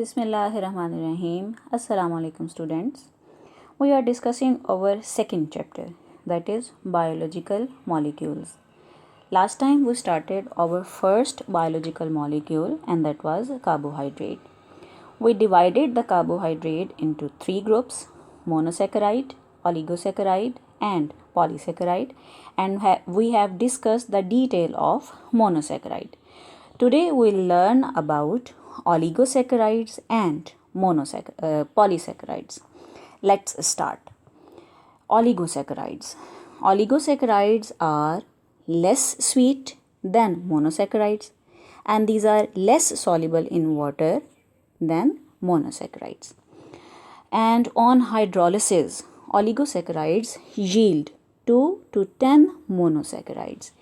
Bismillahirrahmanirrahim. Assalamu alaikum students. We are discussing our second chapter, that is biological molecules. Last time we started our first biological molecule, and that was carbohydrate. We divided the carbohydrate into three groups: monosaccharide, oligosaccharide and polysaccharide, and we have discussed the detail of monosaccharide. Today we'll learn about oligosaccharides and polysaccharides. Let's start. Oligosaccharides. Oligosaccharides are less sweet than monosaccharides, and these are less soluble in water than monosaccharides. And on hydrolysis, oligosaccharides yield 2 to 10 monosaccharides.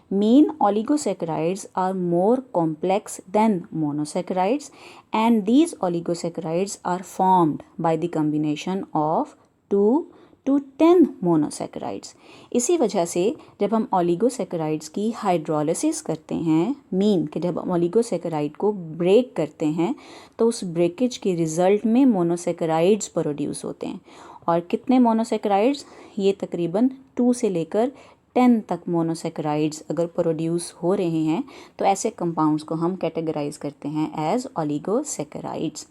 Mean oligosaccharides are more complex than monosaccharides, and these oligosaccharides are formed by the combination of 2 to 10 monosaccharides. इसी वजह से जब हम oligosaccharides की hydrolysis करते हैं, mean कि जब हम ओलिगोसैकेराइड को ब्रेक करते हैं तो उस ब्रेकेज के रिजल्ट में मोनोसैकेराइड्स प्रोड्यूस होते हैं. और कितने मोनोसैकेराइड्स? ये तकरीबन 2 से लेकर 10 तक मोनोसैकेराइड्स अगर प्रोड्यूस हो रहे हैं तो ऐसे कंपाउंड्स को हम कैटेगराइज करते हैं एज ओलिगोसैकेराइड्स.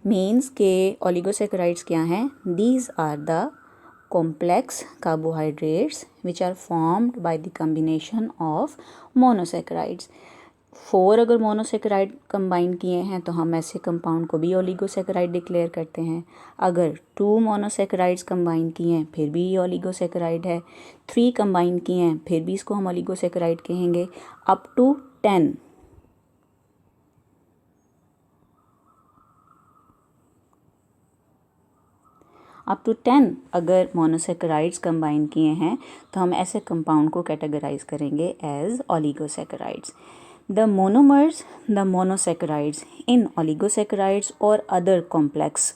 मीन्स के ओलिगोसैकेराइड्स क्या हैं? These are the complex carbohydrates which are formed by the combination of monosaccharides. 4 अगर मोनोसेकेराइड कंबाइन किए हैं तो हम ऐसे कंपाउंड को भी ओलिगोसेकेराइड डिक्लेयर करते हैं. अगर 2 मोनोसेकेराइड्स कंबाइन किए हैं फिर भी ये ओलिगोसेकेराइड है. 3 कंबाइन किए हैं फिर भी इसको हम ओलिगोसेकेराइड कहेंगे. अप टू 10 अप टू 10 अगर मोनोसेकेराइड्स कंबाइन किए हैं तो हम ऐसे कंपाउंड को कैटेगराइज करेंगे as oligosaccharides. The monomers, the monosaccharides in oligosaccharides or other complex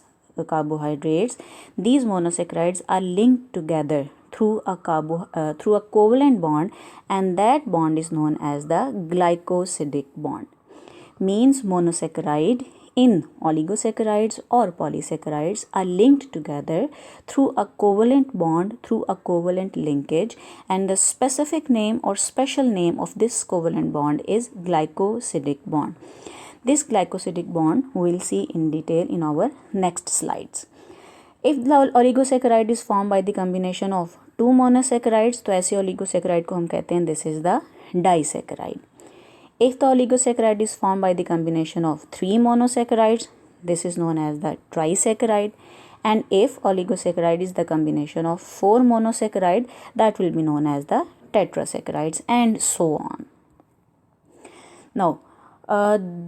carbohydrates, these monosaccharides are linked together through a covalent bond, and that bond is known as the glycosidic bond. Means monosaccharide in oligosaccharides or polysaccharides are linked together through a covalent bond, through a covalent linkage, and the specific name or special name of this covalent bond is glycosidic bond. This glycosidic bond we will see in detail in our next slides. If the oligosaccharide is formed by the combination of 2 monosaccharides, तो ऐसे oligosaccharide को हम कहते हैं this is the disaccharide. If the oligosaccharide is formed by the combination of 3 monosaccharides, this is known as the trisaccharide. And if oligosaccharide is the combination of 4 monosaccharide, that will be known as the tetrasaccharides, and so on. Now,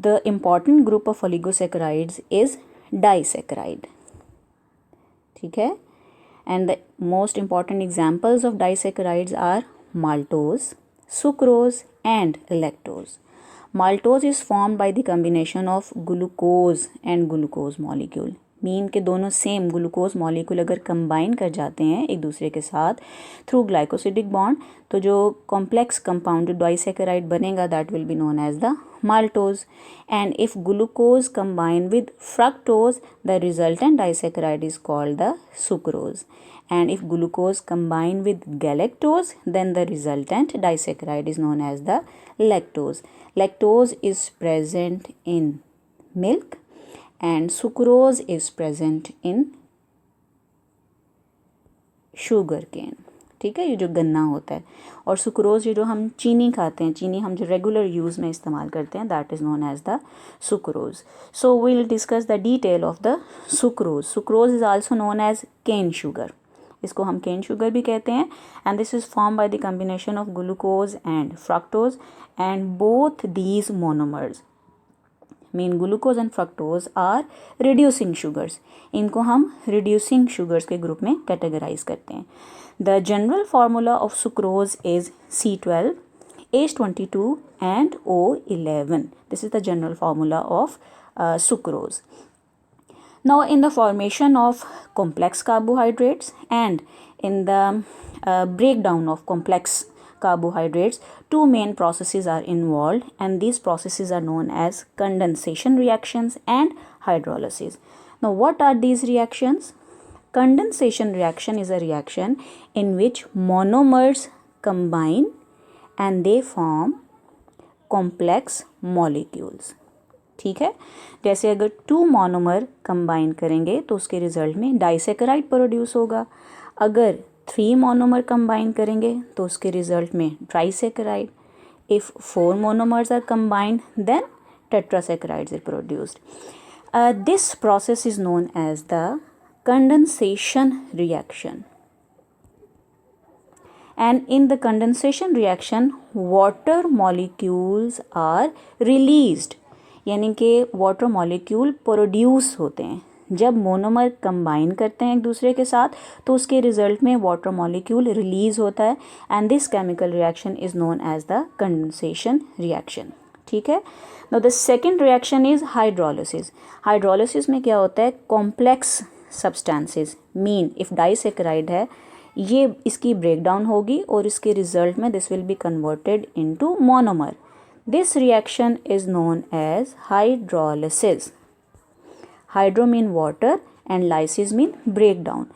the important group of oligosaccharides is disaccharide. ठीक है? And the most important examples of disaccharides are maltose, sucrose and lactose. Maltose is formed by the combination of glucose and glucose molecule. Mean के दोनों same glucose molecule अगर combine कर जाते हैं एक दूसरे के साथ थ्रू ग्लाइकोसिडिक बॉन्ड, तो जो कॉम्प्लेक्स कंपाउंड जो डाइसैकेराइड बनेगा that will be known as the maltose. And if glucose combine with fructose, the resultant disaccharide is called the sucrose. And if glucose combine with galactose, then the resultant disaccharide is known as the lactose. Lactose is present in milk and sucrose is present in sugar cane. ठीक है, ये जो गन्ना होता है. और sucrose ये जो हम चीनी खाते हैं, चीनी हम जो रेगुलर यूज़ में इस्तेमाल करते हैं, that is known as the sucrose. So we will discuss the detail of the sucrose. Sucrose is also known as cane sugar. इसको हम केन शुगर भी कहते हैं. And this is form by the combination of glucose and fructose, and both these monomers mean glucose and fructose are reducing sugars. इनको हम reducing sugars के group में categorize करते हैं. The general formula of sucrose is C12, H22 and O11. This is the general formula of sucrose. Now in the formation of complex carbohydrates and in the breakdown of complex carbohydrates, two main processes are involved, and these processes are known as condensation reactions and hydrolysis. Now, what are these reactions? Condensation reaction is a reaction in which monomers combine and they form complex molecules. ठीक है, जैसे अगर 2 monomer combine करेंगे तो उसके result में disaccharide produce होगा. अगर 3 मोनोमर कंबाइन करेंगे तो उसके रिजल्ट में trisaccharide. If 4 monomers are combined then tetrasaccharides are produced. This process is known as the condensation reaction. And in the condensation reaction, water molecules are released. यानी कि water molecule produce होते हैं. जब monomer combine करते हैं एक दूसरे के साथ तो उसके रिजल्ट में वाटर मॉलिक्यूल रिलीज होता है, and this chemical reaction is known as the condensation reaction. ठीक है. Now the second reaction is hydrolysis. Hydrolysis में क्या होता है, complex substances mean if disaccharide है ये इसकी ब्रेकडाउन होगी और इसके रिजल्ट में this will be converted into monomer. This reaction is known as hydrolysis. Hydro mean water and lysis mean breakdown.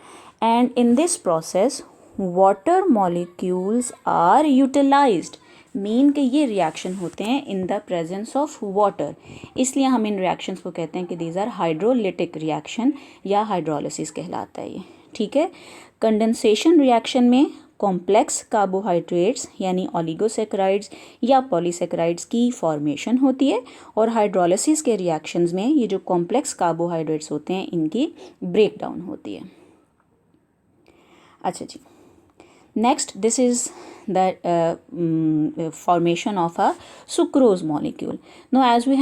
And in this process water molecules are utilized. Mean कि ये reaction होते हैं in the presence of water, इसलिए हम इन reactions को कहते हैं कि दीज आर हाइड्रोलिटिक रिएक्शन या हाइड्रोलिसिस कहलाता है ये. ठीक है. कंडेंसेशन रिएक्शन में कॉम्प्लेक्स कार्बोहाइड्रेट्स यानी ओलिगोसेकेराइड्स या पॉलीसेकेराइड्स की फॉर्मेशन होती है, और हाइड्रोलिसिस के रिएक्शंस में ये जो कॉम्प्लेक्स कार्बोहाइड्रेट्स होते हैं इनकी ब्रेकडाउन होती है. अच्छा जी. Next, this is the formation of a sucrose molecule. Now, as we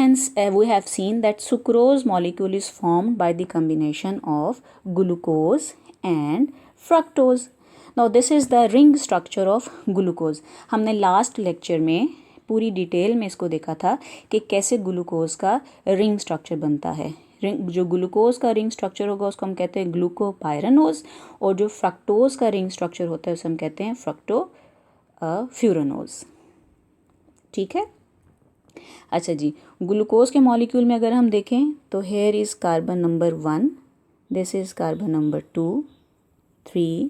have seen that sucrose molecule is formed by the combination of glucose and fructose. Now, this is the ring structure of glucose. हमने last lecture में पूरी detail में इसको देखा था कि कैसे glucose का रिंग स्ट्रक्चर बनता है. जो ग्लूकोज का रिंग स्ट्रक्चर होगा उसको हम कहते हैं ग्लूकोपाइरानोज, और जो फ्रक्टोज का रिंग स्ट्रक्चर होता है उसे हम कहते हैं फ्रक्टोफ्यूरानोज. ठीक है. अच्छा जी. ग्लूकोज के मॉलिक्यूल में अगर हम देखें तो here is carbon number 1, this is carbon number 2, 3,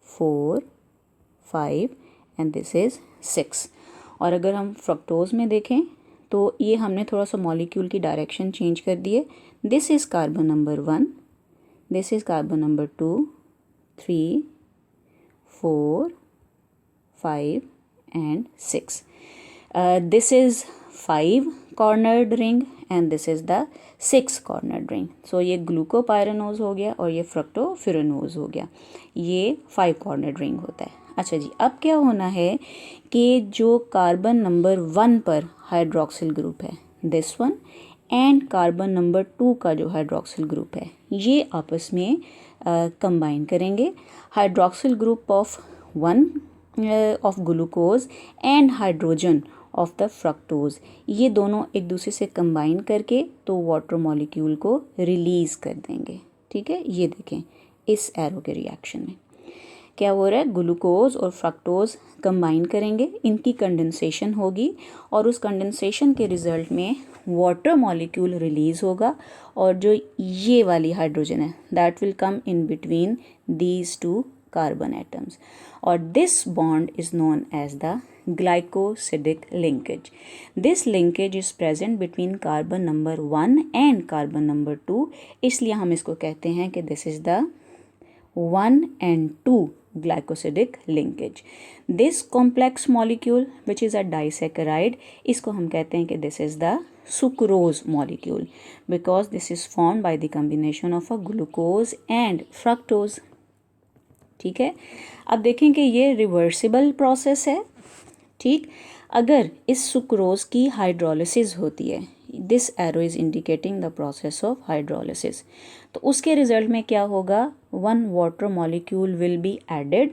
4, 5 and this is 6. और अगर हम फ्रक्टोज में देखें तो ये हमने थोड़ा सा मॉलिक्यूल की डायरेक्शन चेंज कर दी है. This is carbon number 1, this is carbon number 2, 3, 4, 5 and 6. This is 5 cornered ring and this is the 6 cornered ring. So ये ग्लूकोपाइरानोज हो गया और ये फ्रक्टोफ्यूरानोज हो गया. ये 5 कॉर्नर्ड रिंग होता है. अच्छा जी. अब क्या होना है कि जो कार्बन नंबर 1 पर हाइड्रोक्सिल ग्रुप है, this one, and carbon number 2 का जो हाइड्रोक्सिल ग्रुप है ये आपस में कंबाइन करेंगे. Hydroxyl group of 1 of glucose and hydrogen of the fructose, ये दोनों एक दूसरे से कंबाइन करके तो वाटर मॉलिक्यूल को रिलीज़ कर देंगे. ठीक है. ये देखें इस एरो के रिएक्शन में क्या हो रहा है, ग्लूकोज और फ्रक्टोज कंबाइन करेंगे, इनकी कंडेंसेशन होगी और उस कंडेंसेशन के रिजल्ट में वाटर मॉलिक्यूल रिलीज़ होगा, और जो ये वाली हाइड्रोजन है that will come in between these 2 carbon atoms, और this bond is known as the glycosidic linkage. This linkage is present between carbon number 1 and carbon number 2, इसलिए हम इसको कहते हैं कि this is the 1 and 2 glycosidic linkage. This complex molecule which is a disaccharide, इसको हम कहते हैं कि this is the sucrose molecule because this is formed by the combination of a glucose and fructose. ठीक है. अब देखें कि ये रिवर्सिबल प्रोसेस है. ठीक. अगर इस सुक्रोज की हाइड्रोलिसिस होती है, this arrow is indicating the process of hydrolysis, तो उसके रिजल्ट में क्या होगा, 1 water molecule will be added,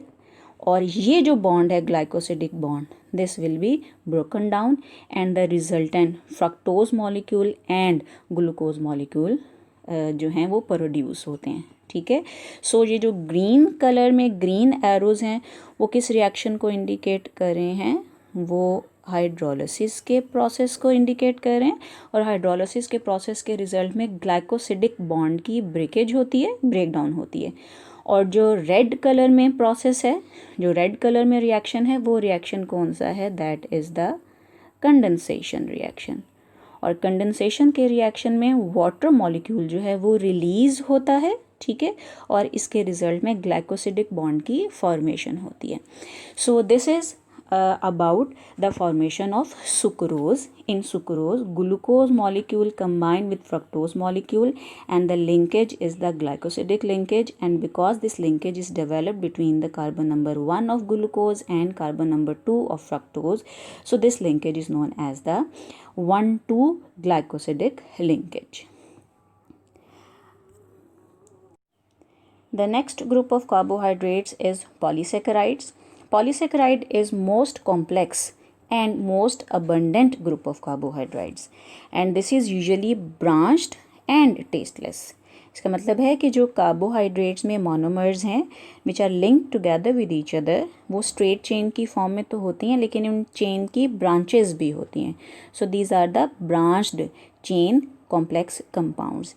और ये जो बॉन्ड है glycosidic bond, this will be broken down and the resultant fructose molecule and glucose molecule जो हैं वो प्रोड्यूस होते हैं. ठीक है। सो ये जो ग्रीन कलर में ग्रीन एरोज़ हैं वो किस रिएक्शन को इंडिकेट कर रहे हैं, वो हाइड्रोलिसिस के प्रोसेस को इंडिकेट कर रहे हैं। और हाइड्रोलिसिस के प्रोसेस के रिजल्ट में ग्लाइकोसिडिक बॉन्ड की ब्रेकेज होती है, ब्रेकडाउन होती है। और जो रेड कलर में प्रोसेस है, जो रेड कलर में रिएक्शन है, वो रिएक्शन कौन सा है, that is the condensation reaction. और कंडेंसेशन के रिएक्शन में वाटर मॉलिक्यूल जो है वो रिलीज़ होता है, ठीक है, और इसके रिजल्ट में ग्लाइकोसिडिक बॉन्ड की फॉर्मेशन होती है। सो this is about the formation of sucrose. In sucrose, glucose molecule combine with fructose molecule and the linkage is the glycosidic linkage, and because this linkage is developed between the carbon number 1 of glucose and carbon number 2 of fructose, so this linkage is known as the 1,2 glycosidic linkage. The next group of carbohydrates is polysaccharides. Polysaccharide is most complex and most abundant group of carbohydrates, and this is usually branched and tasteless. इसका मतलब है कि जो carbohydrates में monomers हैं which are linked together with each other, वो straight chain की form में तो होती हैं लेकिन उन चेन की ब्रांचेस भी होती हैं। So these are the branched chain complex compounds.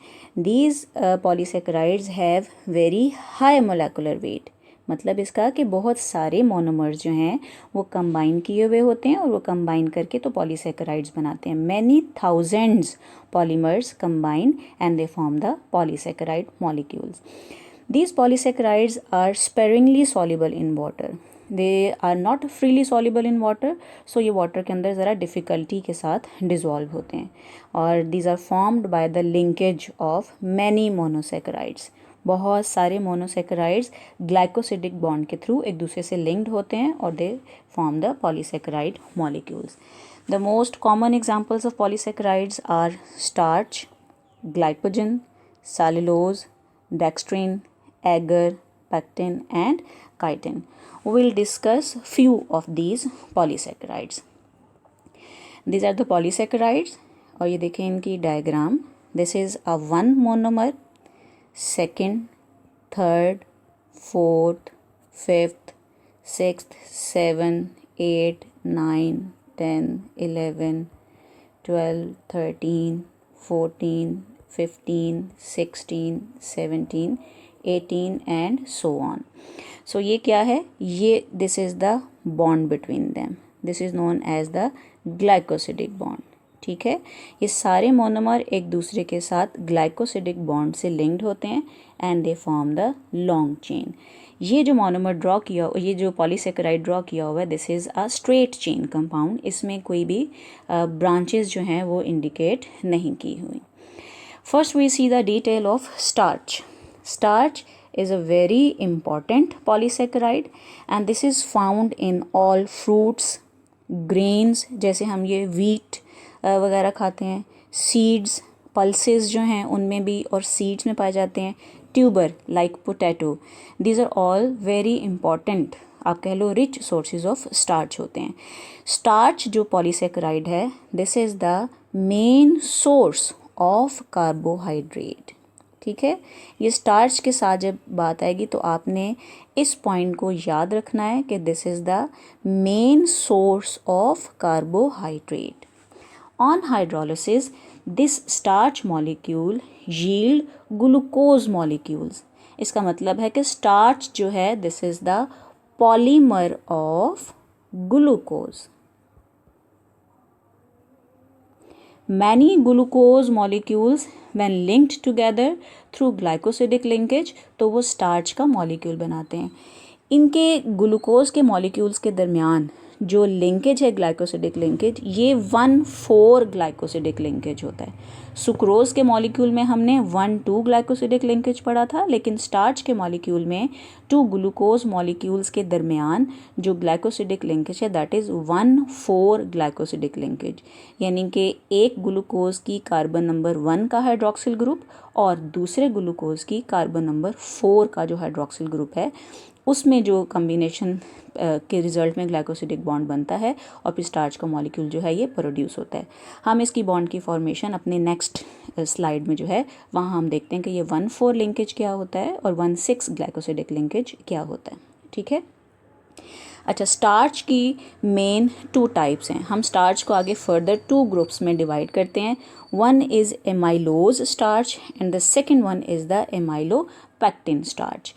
These polysaccharides have very high molecular weight. मतलब इसका कि बहुत सारे मोनोमर्स जो हैं वो कंबाइन किए हुए होते हैं और वो कंबाइन करके तो पॉलीसेकेराइड्स बनाते हैं। Many thousands polymers combine and they form the polysaccharide molecules. These polysaccharides are sparingly soluble in water. They are not freely soluble in water, so ये water के अंदर ज़रा डिफ़िकल्टी के साथ डिज़ोल्व होते हैं। और these are formed by the linkage of many monosaccharides. बहुत सारे मोनोसेकेराइड्स ग्लाइकोसिडिक बॉन्ड के थ्रू एक दूसरे से लिंक्ड होते हैं और they form the polysaccharide molecules. The most common examples of polysaccharides are starch, glycogen, cellulose, dextrin, agar, pectin and chitin. We will discuss few of these polysaccharides. These are the polysaccharides और ये देखें इनकी diagram. This is a one monomer, second, third, fourth, fifth, sixth, 7, 8, 9, 10, 11, 12, 13, 14, 15, 16, 17, 18 and so on. So ये क्या है, ये this is the bond between them, this is known as the glycosidic bond, ठीक है। ये सारे मोनोमर एक दूसरे के साथ ग्लाइकोसिडिक बॉन्ड से लिंक्ड होते हैं and they form the long chain. ये जो मोनोमर ड्रॉ किया, ये जो पॉलीसेकेराइड ड्रॉ किया हुआ है, this is a straight chain compound. इसमें कोई भी ब्रांचेस जो हैं वो इंडिकेट नहीं की हुई। First we see the detail of starch. Starch is a very important polysaccharide and this is found in all fruits, grains जैसे हम ये wheat वगैरह खाते हैं, seeds, pulses जो हैं उनमें भी और seeds में पाए जाते हैं, tuber like potato. These are all very important, आप कह लो rich sources of starch होते हैं। Starch जो polysaccharide है, this is the main source of carbohydrate, ठीक है। ये स्टार्च के साथ जब बात आएगी तो आपने इस पॉइंट को याद रखना है कि this is the main source of carbohydrate. On hydrolysis this starch molecule yield glucose molecules. इसका मतलब है कि स्टार्च जो है this is the polymer of glucose. Many glucose molecules when linked together through glycosidic linkage तो वो starch का molecule बनाते हैं। इनके ग्लूकोज के मॉलिक्यूल्स के दरमियान जो लिंकेज है ग्लाइकोसिडिक लिंकेज, ये 1,4 ग्लाइकोसिडिक लिंकेज होता है। सुक्रोज के मॉलिक्यूल में हमने 1,2 ग्लाइकोसिडिक लिंकेज पढ़ा था, लेकिन स्टार्च के मॉलिक्यूल में 2 ग्लूकोज मॉलिक्यूल्स के दरमियान जो ग्लाइकोसिडिक लिंकेज है दैट इज़ 1,4 ग्लाइकोसिडिक लिंकेज। यानी कि एक ग्लूकोज की कार्बन नंबर 1 का हाइड्रोक्सिल ग्रुप और दूसरे ग्लूकोज की कार्बन नंबर 4 का जो हाइड्रोक्सिल ग्रुप है उसमें जो कम्बिनेशन के रिज़ल्ट में ग्लाइकोसिडिक बॉन्ड बनता है और फिर स्टार्च का मॉलिक्यूल जो है ये प्रोड्यूस होता है। हम इसकी बॉन्ड की फॉर्मेशन अपने नेक्स्ट स्लाइड में जो है वहाँ हम देखते हैं कि ये 1,4 लिंकेज क्या होता है और 1,6 ग्लाइकोसिडिक लिंकेज क्या होता है। ठीक है। अच्छा, स्टार्च की मेन 2 टाइप्स हैं। हम स्टार्च को आगे फर्दर 2 ग्रुप्स में डिवाइड करते हैं। One is amylose starch and the second one is the amylopectin starch.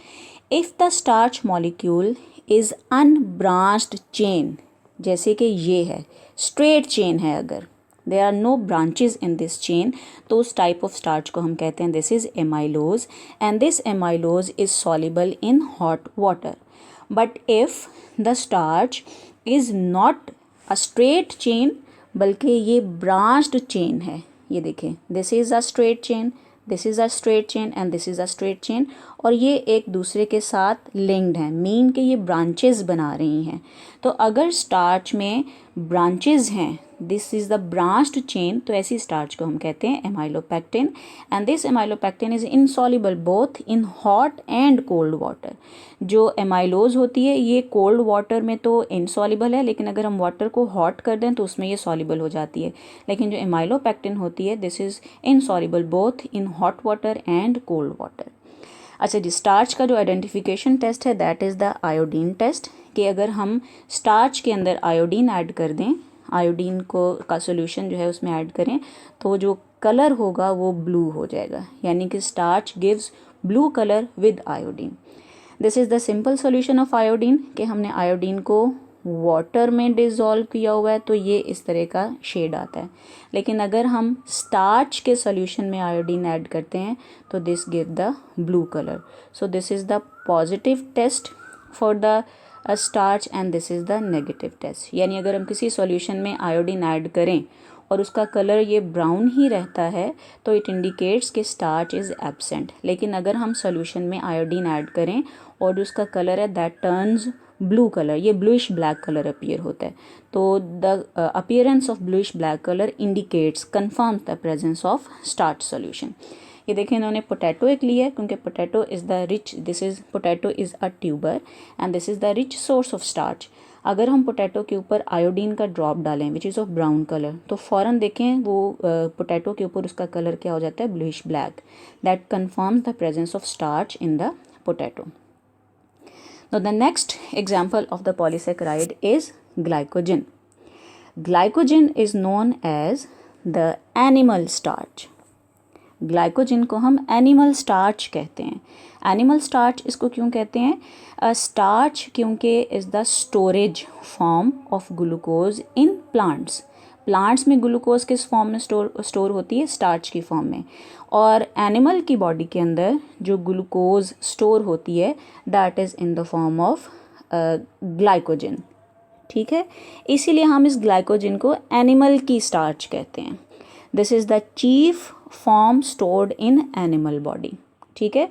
If the starch molecule is unbranched chain, जैसे कि ये है स्ट्रेट चेन है, अगर there are no branches in this chain, तो उस टाइप ऑफ स्टार्च को हम कहते हैं this is amylose and this amylose is soluble in hot water. But if the starch is not a straight chain, बल्कि ये ब्रांच्ड चेन है, ये देखें this is a straight chain, this is a straight chain and this is a straight chain, और ये एक दूसरे के साथ लिंक्ड हैं, मीन के ये ब्रांचेस बना रही हैं। तो अगर स्टार्च में ब्रांचेस हैं, this is the branched chain, तो ऐसी स्टार्च को हम कहते हैं amylopectin and this amylopectin is insoluble both in hot and cold water. जो एमाइलोज होती है ये कोल्ड वाटर में तो इनसॉल्युबल है, लेकिन अगर हम वाटर को हॉट कर दें तो उसमें ये सॉल्युबल हो जाती है। लेकिन जो एमाइलोपेक्टिन होती है this is insoluble both in hot water and cold water. अच्छा जी, स्टार्च का जो आइडेंटिफिकेशन टेस्ट है that is the iodine test, कि अगर हम स्टार्च के अंदर आयोडीन ऐड कर दें, आयोडीन को का सोल्यूशन जो है उसमें ऐड करें, तो जो कलर होगा वो ब्लू हो जाएगा, यानी कि starch gives blue colour with iodine. This is the simple solution of iodine, कि हमने आयोडीन को वाटर में डिज़ोल्व किया हुआ है तो ये इस तरह का शेड आता है। लेकिन अगर हम स्टार्च के सोल्यूशन में आयोडीन ऐड करते हैं तो this give the blue colour. So this is the positive test for the starch and this is the negative test. यानी अगर हम किसी सॉल्यूशन में आयोडीन ऐड करें और उसका कलर ये ब्राउन ही रहता है तो इट इंडिकेट्स कि स्टार्च इज़ एब्सेंट। लेकिन अगर हम सॉल्यूशन में आयोडीन ऐड करें और उसका कलर है दैट टर्न्स ब्लू कलर, ये ब्लूइश ब्लैक कलर अपीयर होता है, तो the appearance of bluish black colour indicates confirms the presence of starch solution. ये देखें इन्होंने पोटैटो एक लिया है, क्योंकि potato is the rich, this is potato is a tuber and this is the rich source of starch. अगर हम potato के ऊपर आयोडीन का ड्रॉप डालें which is of brown colour, तो फ़ौरन देखें वो पोटैटो के ऊपर उसका कलर क्या हो जाता है, bluish black. That confirms the presence of starch in the potato. Now the next example of the polysaccharide is glycogen. Glycogen is known as the animal starch. Glycogen को हम एनिमल स्टार्च कहते हैं। Animal starch इसको क्यों कहते हैं? Starch क्योंकि is the storage form of glucose in plants. Plants में ग्लूकोज किस फॉर्म में स्टोर होती है? स्टार्च की फॉर्म में। और एनिमल की बॉडी के अंदर जो ग्लूकोज स्टोर होती है that is in the form of glycogen. ठीक है, इसीलिए हम इस ग्लाइकोजन को एनिमल की स्टार्च कहते हैं। This is the chief form stored in animal body. ठीक है,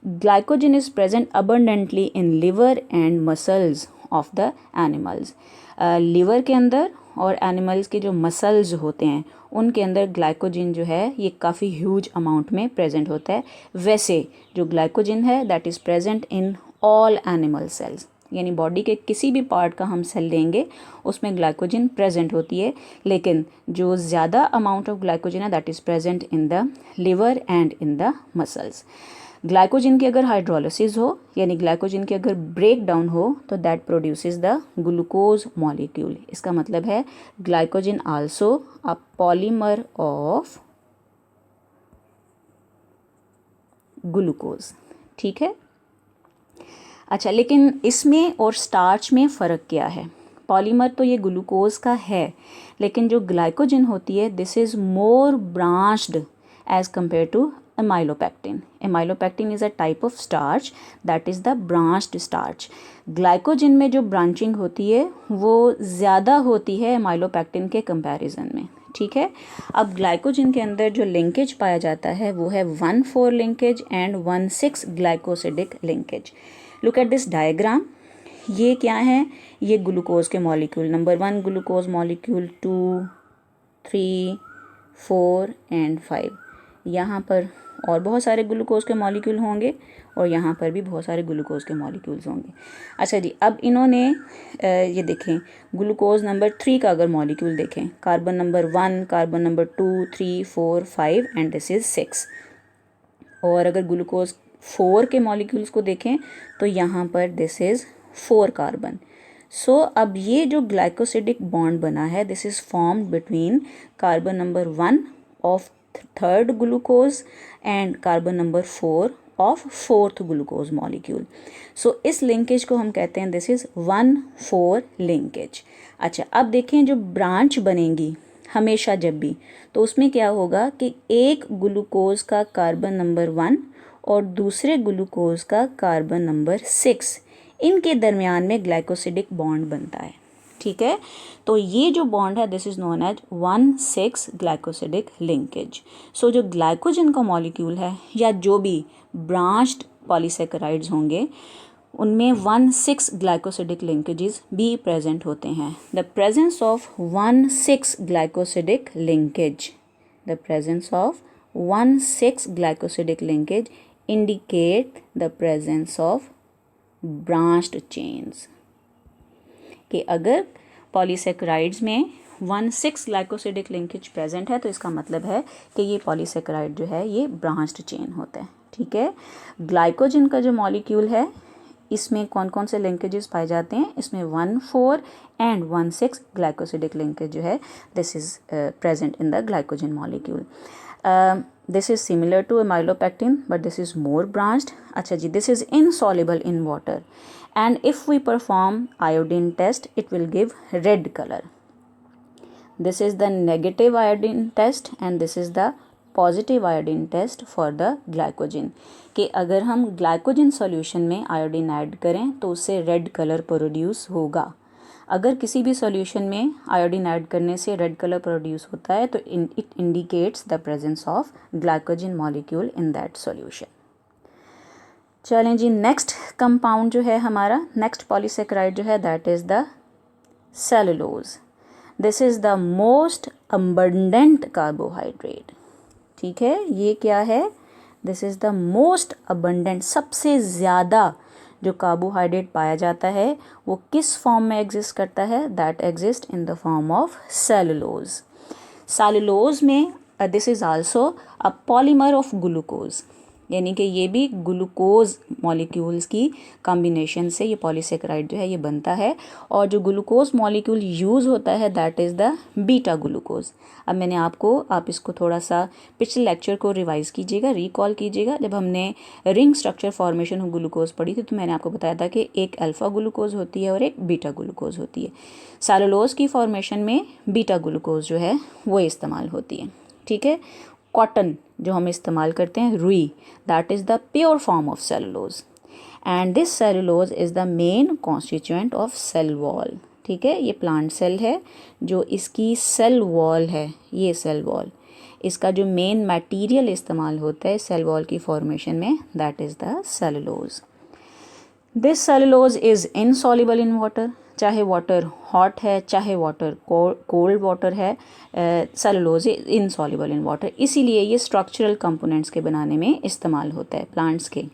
glycogen is present abundantly in liver and muscles of the animals. Liver के अंदर और एनिमल्स के जो मसल्स होते हैं उनके अंदर ग्लाइकोजन जो है ये काफ़ी ह्यूज अमाउंट में प्रेजेंट होता है। वैसे जो ग्लाइकोजन है that is present in all animal cells, यानी बॉडी के किसी भी पार्ट का हम सेल लेंगे उसमें ग्लाइकोजन प्रेजेंट होती है, लेकिन जो ज़्यादा अमाउंट ऑफ ग्लाइकोजन है that is present in the liver and in the muscles. Glycogen की अगर हाइड्रोलिसिस हो यानी ग्लाइकोजन की अगर ब्रेक डाउन हो तो that produces the glucose molecule. इसका मतलब है glycogen also a polymer of glucose. ठीक है, अच्छा, लेकिन इसमें और स्टार्च में फ़र्क क्या है? पॉलीमर तो ये ग्लूकोज का है, लेकिन जो ग्लाइकोजन होती है this is more branched as compare to amylopectin. Amylopectin is a type of starch that is the branched starch. Glycogen में जो ब्रांचिंग होती है वो ज़्यादा होती है एमाइलोपेक्टिन के कंपैरिजन में। ठीक है, अब ग्लाइकोजन के अंदर जो लिंकेज पाया जाता है वो है 1,4 linkage and 1,6 glycosidic linkage. Look at this diagram. ये क्या है? ये ग्लूकोज के molecule, number 1 glucose molecule, 2, 3, 4 and 5। यहाँ पर और बहुत सारे ग्लूकोज के मॉलिक्यूल होंगे और यहाँ पर भी बहुत सारे ग्लूकोज के मॉलिक्यूल्स होंगे। अच्छा जी, अब इन्होंने ये देखें ग्लूकोज नंबर 3 का अगर मॉलिक्यूल देखें, carbon number 1, carbon number 2, 3, 4, 5 and this is 6। और अगर ग्लूकोज 4 के मॉलिक्यूल्स को देखें तो यहाँ पर दिस इज़ 4 कार्बन। सो अब ये जो ग्लाइकोसिडिक बॉन्ड बना है, this is formed between carbon number 1 of third glucose and carbon number 4 of fourth glucose molecule. So इस लिंकेज को हम कहते हैं दिस इज़ 1,4 लिंकेज। अच्छा, अब देखें जो ब्रांच बनेंगी हमेशा जब भी, तो उसमें क्या होगा कि एक ग्लूकोज का कार्बन नंबर 1 और दूसरे ग्लूकोज का कार्बन नंबर 6, इनके दरमियान में ग्लाइकोसिडिक बॉन्ड बनता है। ठीक है, तो ये जो बॉन्ड है this is known as 1,6 glycosidic linkage. So जो ग्लाइकोजन का मॉलिक्यूल है या जो भी ब्रांच्ड पॉलीसेकेराइड्स होंगे उनमें 1,6 ग्लाइकोसिडिक लिंकेजेस भी प्रेजेंट होते हैं। The presence of 1,6 glycosidic linkage, the presence of 1,6 glycosidic linkage indicate the presence of branched chains. कि अगर पॉलीसेकेराइड्स में 1,6 ग्लाइकोसिडिक लिंकेज प्रेजेंट है तो इसका मतलब है कि ये पॉलीसेकेराइड जो है ये ब्रांच्ड चेन होता है। ठीक है, ग्लाइकोजन का जो मॉलिक्यूल है इसमें कौन कौन से लिंकेजेस पाए जाते हैं, इसमें 1,4 एंड 1,6 ग्लाइकोसिडिक लिंकेज जो है this is present in the glycogen molecule. This is similar to amylopectin but this is more branched। अच्छा जी, this is insoluble in water and if we perform iodine test it will give red color। This is the negative iodine test and this is the positive iodine test for the glycogen. कि अगर हम glycogen solution में iodine add करें तो उससे red colour produce होगा। अगर किसी भी सॉल्यूशन में आयोडीन ऐड करने से रेड कलर प्रोड्यूस होता है तो it indicates the presence of glycogen molecule in that solution. चलें जी, नेक्स्ट कंपाउंड जो है हमारा, नेक्स्ट पॉलीसेकेराइड जो है that is the cellulose. This is the most abundant carbohydrate. ठीक है, ये क्या है, this is the most abundant, सबसे ज़्यादा जो कार्बोहाइड्रेट पाया जाता है वो किस फॉर्म में एग्जिस्ट करता है, that exist in the form of cellulose. Cellulose में this is also a polymer of glucose, यानी कि ये भी ग्लूकोज मॉलिक्यूल्स की कॉम्बिनेशन से ये पॉलीसेकेराइड जो है ये बनता है। और जो ग्लूकोज मॉलिक्यूल यूज़ होता है that is the beta glucose. अब मैंने आप इसको थोड़ा सा पिछले लेक्चर को रिवाइज़ कीजिएगा, रिकॉल कीजिएगा। जब हमने ring structure formation of glucose पढ़ी थी तो मैंने आपको बताया था कि एक अल्फ़ा ग्लूकोज होती है और एक बीटा ग्लूकोज होती है। सेलुलोज की फॉर्मेशन में बीटा ग्लूकोज जो है वो इस्तेमाल होती है। ठीक है, कॉटन जो हम इस्तेमाल करते हैं रुई, that is the pure form of cellulose and this cellulose is the main constituent of cell wall. ठीक है, ये प्लांट सेल है जो इसकी सेल वॉल है, ये सेल वॉल, इसका जो मेन मटेरियल इस्तेमाल होता है सेल वॉल की फॉर्मेशन में that is the cellulose. This cellulose is insoluble in water, चाहे वाटर हॉट है चाहे वाटर कोल्ड वाटर है, cellulose is insoluble in water, इसीलिए ये स्ट्रक्चरल कंपोनेंट्स के बनाने में इस्तेमाल होता है प्लांट्स के।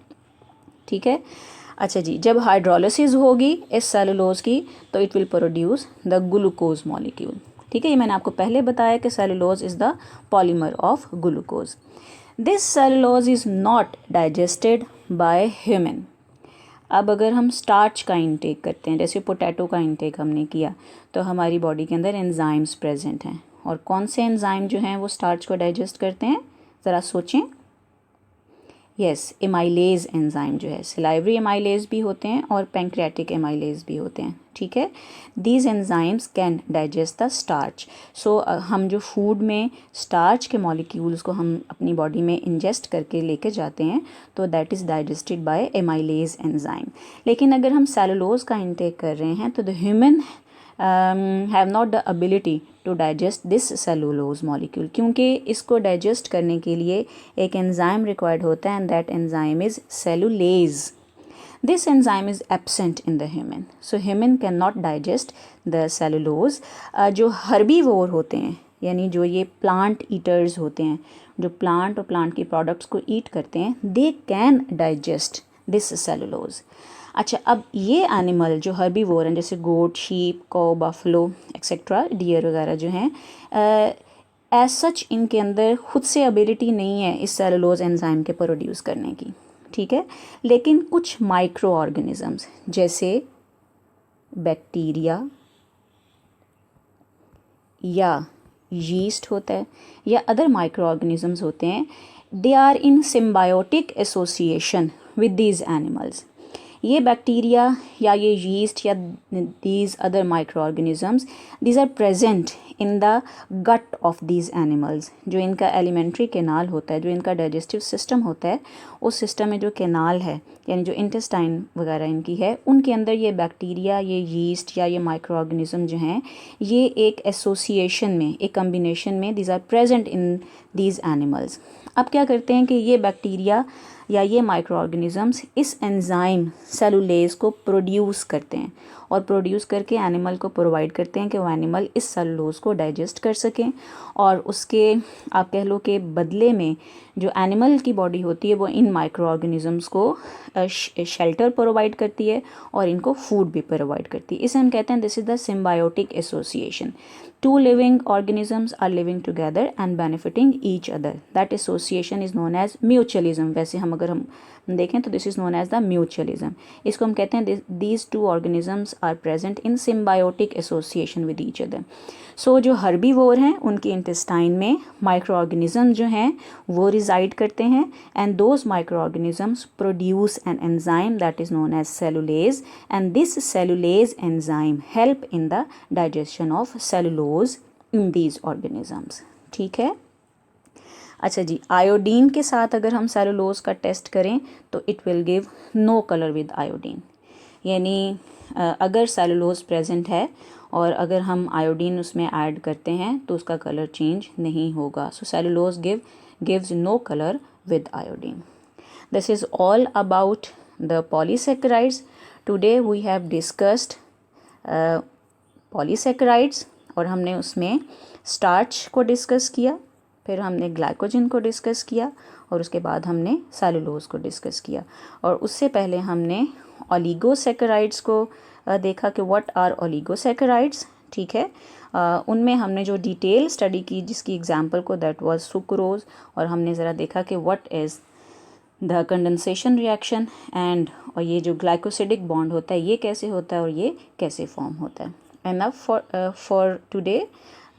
ठीक है, अच्छा जी, जब हाइड्रोलिसिस होगी इस सेलुलोज की तो it will produce the glucose molecule. ठीक है, ये मैंने आपको पहले बताया कि cellulose is the polymer of glucose. This cellulose is not digested by human. अब अगर हम स्टार्च का इंटेक करते हैं, जैसे पोटैटो का इंटेक हमने किया, तो हमारी बॉडी के अंदर एंजाइम्स प्रेजेंट हैं। और कौन से एंजाइम जो हैं वो स्टार्च को डाइजेस्ट करते हैं, ज़रा सोचें। यस, एमाइलेज एंजाइम जो है, सिलाइवरी एमाइलेज भी होते हैं और पैंक्रियाटिक एमाइलेज भी होते हैं। ठीक है, these enzymes can digest the starch. So हम जो फूड में स्टार्च के मॉलिक्यूल्स को हम अपनी बॉडी में इंजेस्ट करके लेके जाते हैं तो that is digested by amylase enzyme. लेकिन अगर हम सेलुलोज का इंटेक कर रहे हैं तो the human have not the ability to digest this cellulose molecule, क्योंकि इसको डाइजेस्ट करने के लिए एक एंजाइम रिक्वायर्ड होता है and that enzyme is cellulase. This enzyme is absent in the human, so human cannot digest the cellulose। जो herbivore होते हैं यानी जो ये प्लांट ईटर्स होते हैं, जो प्लांट और प्लांट की प्रोडक्ट्स को ईट करते हैं, they can digest this cellulose. अच्छा, अब ये एनिमल जो हर्बीवोर हैं, जैसे गोट, शीप, कौ, बफलो एक्सेट्रा, डियर वगैरह जो हैं, एज सच इनके अंदर खुद से एबिलिटी नहीं है इस सेलुलोज एंजाइम के प्रोड्यूस करने की, ठीक है। लेकिन कुछ माइक्रो ऑर्गेनिजम्स जैसे बैक्टीरिया या यीस्ट होता है या अदर माइक्रो ऑर्गेनिजम्स होते हैं, they are in symbiotic association with these animals. ये बैक्टीरिया या ये यीस्ट या these other micro organisms, these are present in the gut of these animals. जो इनका एलिमेंट्री कैनाल होता है, जो इनका डाइजेस्टिव सिस्टम होता है, उस सिस्टम में जो कैनाल है यानी जो इंटेस्टाइन वगैरह इनकी है, उनके अंदर ये बैक्टीरिया, ये यीस्ट या ये माइक्रो ऑर्गेनिज्म जो हैं, ये एक एसोसिएशन में, एक कम्बिनेशन में, these are present in these animals. अब क्या करते हैं कि ये बैक्टीरिया या ये माइक्रो ऑर्गेनिजम्स इस एंजाइम सेलुलेज को प्रोड्यूस करते हैं और प्रोड्यूस करके एनिमल को प्रोवाइड करते हैं कि वो एनिमल इस सेलुलोज को डाइजेस्ट कर सकें। और उसके आप कह लो कि बदले में जो एनिमल की बॉडी होती है वो इन माइक्रो ऑर्गेनिजम्स को शेल्टर प्रोवाइड करती है और इनको फूड भी प्रोवाइड करती है। इसे हम कहते हैं this is the symbiotic association. Two living organisms are living together and benefiting each other, that association is known as mutualism. वैसे हम अगर हम देखें तो this is known as the mutualism. इसको हम कहते हैं these two organisms are present in symbiotic association with each other. So जो हर्बीवोर हैं उनके इंटेस्टाइन में माइक्रो ऑर्गेनिज्म जो हैं वो रिजाइड करते हैं and those micro organisms produce an enzyme that is known as cellulase and this cellulase enzyme help in the digestion of cellulose in these organisms, ठीक है। अच्छा जी, आयोडीन के साथ अगर हम सेलुलोज का टेस्ट करें तो it will give no colour with iodine, यानी अगर सेलुलोज प्रेजेंट है और अगर हम आयोडीन उसमें ऐड करते हैं तो उसका कलर चेंज नहीं होगा। So cellulose gives no colour with iodine. This is all about the polysaccharides. Today we have discussed polysaccharides और हमने उसमें स्टार्च को डिस्कस किया, फिर हमने ग्लाइकोजन को डिस्कस किया और उसके बाद हमने सेलुलोज को डिस्कस किया। और उससे पहले हमने ओलिगोसेकेराइड्स को देखा कि व्हाट आर ओलिगोसेकेराइड्स, ठीक है। उनमें हमने जो डिटेल स्टडी की जिसकी एग्जांपल को दैट वाज सुक्रोज, और हमने ज़रा देखा कि what is the condensation reaction and, और ये जो ग्लाइकोसिडिक बॉन्ड होता है ये कैसे होता है और ये कैसे फॉर्म होता है। Enough for today.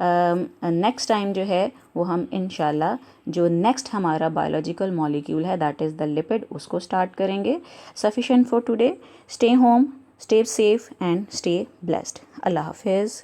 Next time जो है वो हम इंशाल्लाह जो नेक्स्ट हमारा बायोलॉजिकल मॉलिक्यूल है दैट इज़ द लिपिड, उसको स्टार्ट करेंगे। Sufficient for today. Stay home, stay safe and stay blessed. अल्लाह हाफिज़।